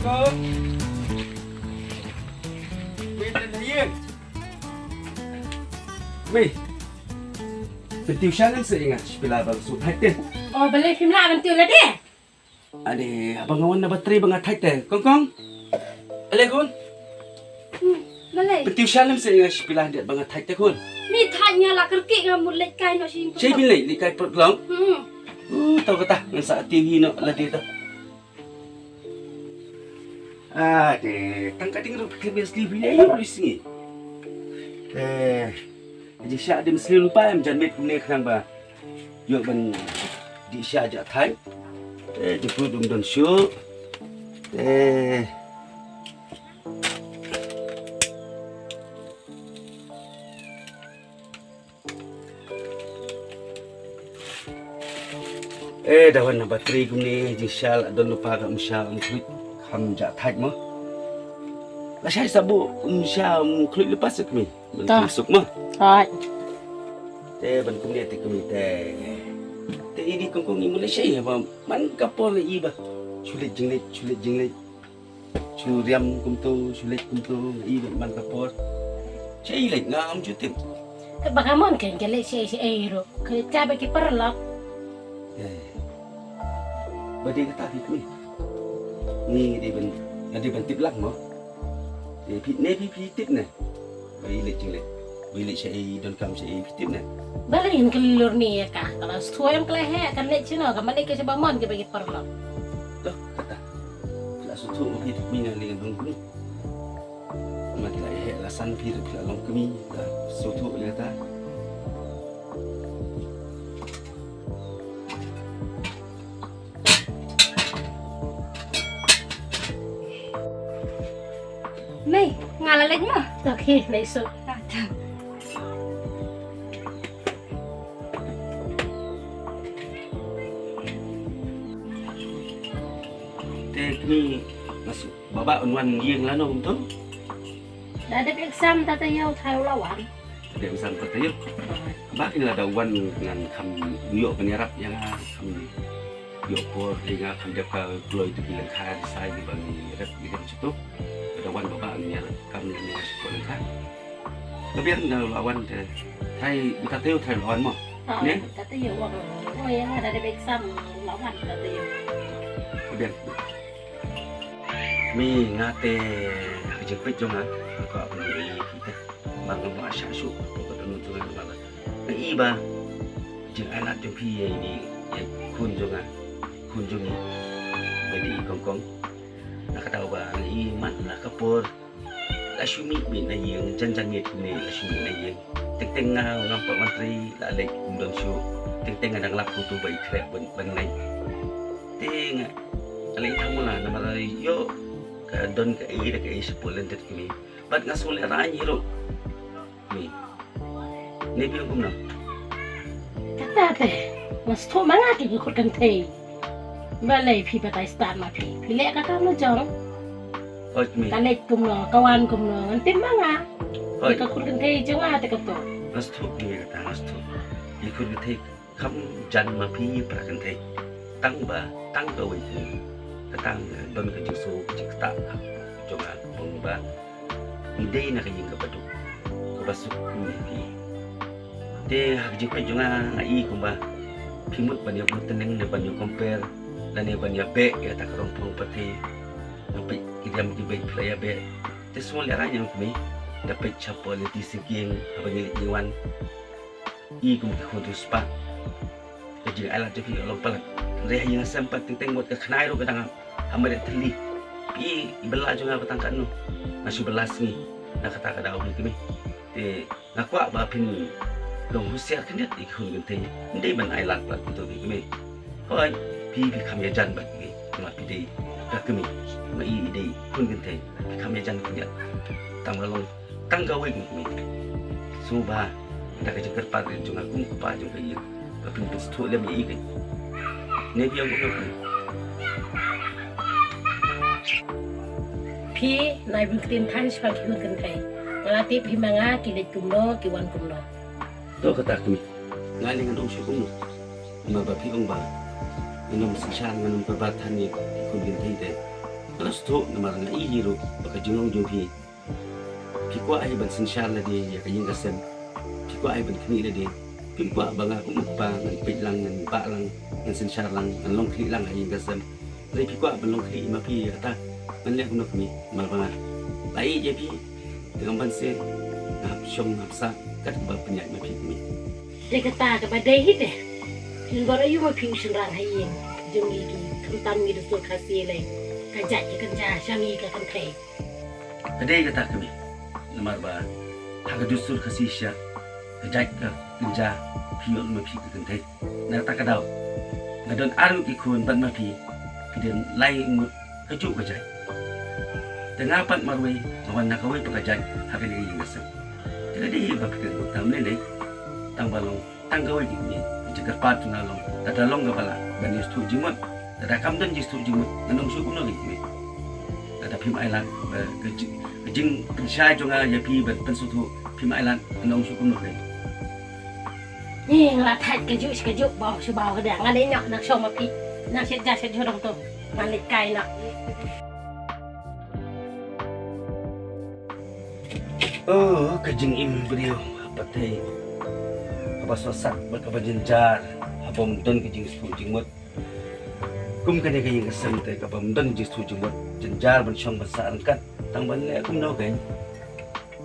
Assalamualaikum. Wait lang yan. Wait. Petiusyanan sa ingat pilabang subhatin. Oh, balik film lah bantu lah deh. Ade, abang awan na bateri bang atai teh. Kong. Alekun. Balik. Petiusyanan sa ingat pilah dia bang atai teh kun. Ni tanya lah kerki kamu lek kain masih. Saya pilih likai perut long. Tahu kata ngan sa TV no lah dia tu. Ade, tangkading ru kebis TV ni ayo sini. Jadi syak dia mesti lupa em jangan met kumne khang ba. Yo ban di syak ja thai. Jeput don syu. Dawan na bateri kumne di syak don lupa ka musyak kuit kham ja thai mo. Lah saya sabu musyak kuit lepas sekmi. Masuk mo. Rồi. Ban kumne ti kumi te ini kongkong ni Malaysia ya ba man kapor i ba sulit jinglet curiam kumtu sulit kumtu i ba man kapor cai lek ngam jutim Bagaimana kan kalau si aero kerja bagi perlak. Badi kata kami ni di ban tip lang mo tip ne bai lek jinglet bilik saya don kam saya tip ne Balikin kelilur ni ya kah. Kalau sesuai yang keleh kan lek cina kan balik ke sebamon ke bagi perlak. Dah kata la sutu mo hit mina dengan dong kumi mati la lasan pir la long kumi ta sutu le ta Nih, ngalah lek mah. Okey, besok. ni masuk babak unwan gieng lah no betul. Dah ada exam tata yau thai lawan. Ada urusan pertanyaan. Bak ini ada wan dengan kam yuk penyerap yang kam yuk por dengan kam jaka gloy itu bilang kah saya di bang rep di dalam situ. Ada wan babak ni kam ni masuk por kan. Kemudian lawan thai kita tahu thai lawan mo. Ni tata yau wang. Oh yang ada exam lawan tata yau. Kemudian mi ngate jepit jonga ko abni kita bang ma syasu ko don jonga bang ngi ba jing anak jong pi ni kun jonga bedi kongkong nak tahu ba ngi man la kapur la shumi mi na yeng janjan ni la shumi na yeng tek teng ngam pak menteri la lek don syu tek teng ngadang lap tu bai krep ban nai teng alai thamula nama yo don ke sepulen tet kini bat ngasule ranyi ro ni bilang kumna kata teh mas to manga ki ko kan tei balai pi batai start ma pi lek kata no jong kalek kumno kawan kumno ngantin manga ka ko kan tei jong ate kato mas to ni kata mas to ikut ke kam jan ma pi pra kan tei tang ka wei katang don ke jisu cipta coba mengubah ide nak yang kepaduk kebasuk ni de hak jipe juga ngai kumba pimut banyak teneng ne banyak compare dan ne banyak be ya tak rompong pati sampai kiam di baik playa be te semua leranya kami dapat capo leti seking abang iwan i kum ke khusus pak jadi alat jadi lompal reh yang sempat teng buat ke kenai ro kadang amade teli pi belah juga petangkan nu masih belas ni nak kata kada awak kami te ngakwa ba pin long husiar kan dia ikun gente ndai ban ailat plat untuk kami hoi pi kami jan ba kami ma pi dei ka kami ma i dei kun gente kami jan kun dia tang long tang gawe kami suba dak ke jeker pat juga kum pa juga iya ba pin tu lem i ke ne biang ko pi nai buktin tan spak hiut kan tei ngalati pi manga kilet kumno kiwan kumno do kata kami ngali dengan dong syukur ma ba pi ong ba minum sishan minum perbatan ni ikut binti deh Alas tu nama dengan hiru baka jinglong jupi. Pikwa ai ban sinsar la di ya kayeng gasem. Pikwa ai ban kini la di. Pikwa banga ku mukpa ngan pitlang ngan ba lang ngan sinsar lang ngan long kli lang kayeng gasem. Lai pikwa ban long kli ma pi ata ngan le kunok mi mal banga. Bai je pi dengan ban se ngap syong ngap sa kat ba penyai ma pi mi. Dia kata ke badai hit deh. Jin baru ayu ma piu sengrang hayeng. Jung gigi kentam mi dusur kasih le. Kajak je kerja syangi ke kantai. Kadai kata kami. Lemar ba hak dusur kasih sya. Kajak ke kerja piu ma pi ke kantai. Na tak kadau. Ngadon aru ikun ban ma pi. Kemudian lai ngut kejuk kajak. Tengah pat marwai lawan nakawai pakajak hak ni yang gasem. Jadi ba pikir utam le tang balong tang kawai gini. Jika pat tunalong. Tata long gapala ban istu jimot. Tata kamdan jistu jimot. Nanong suku no gini. Tata Phim Island kejing pensai jonga ya pi ban pensutu Phim Island nanong suku no gini. Ni ngelatat kejuk bau sebau kedang ada nyok nak show ma pi. Nak sejak sejurang tu. Malik kai nak. Oh, kejing im beliau apa teh? Apa sosak berkapa jenjar? Apa mendon kejing stu jingmut? Kum kene kejing kesem teh kapa mendon kejing stu jingmut jenjar bersyong besar angkat tang ban le kum no kan?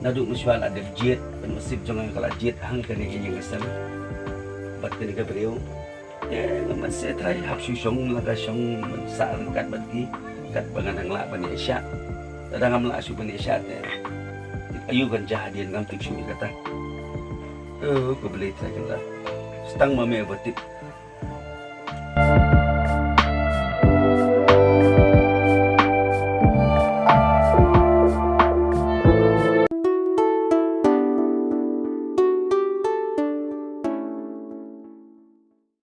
Naduk musyal ada jet ban masif jangan kala jet hang kene kejing kesem. Bat kene ke beliau. Ngaman se trai hap syong laga syong besar angkat bagi kat bangan la ban Asia. Dadang amla su ban Asia teh. Ayu kan jahadian ngam tik syumi kata. Ko beli tak kata. Stang mame batik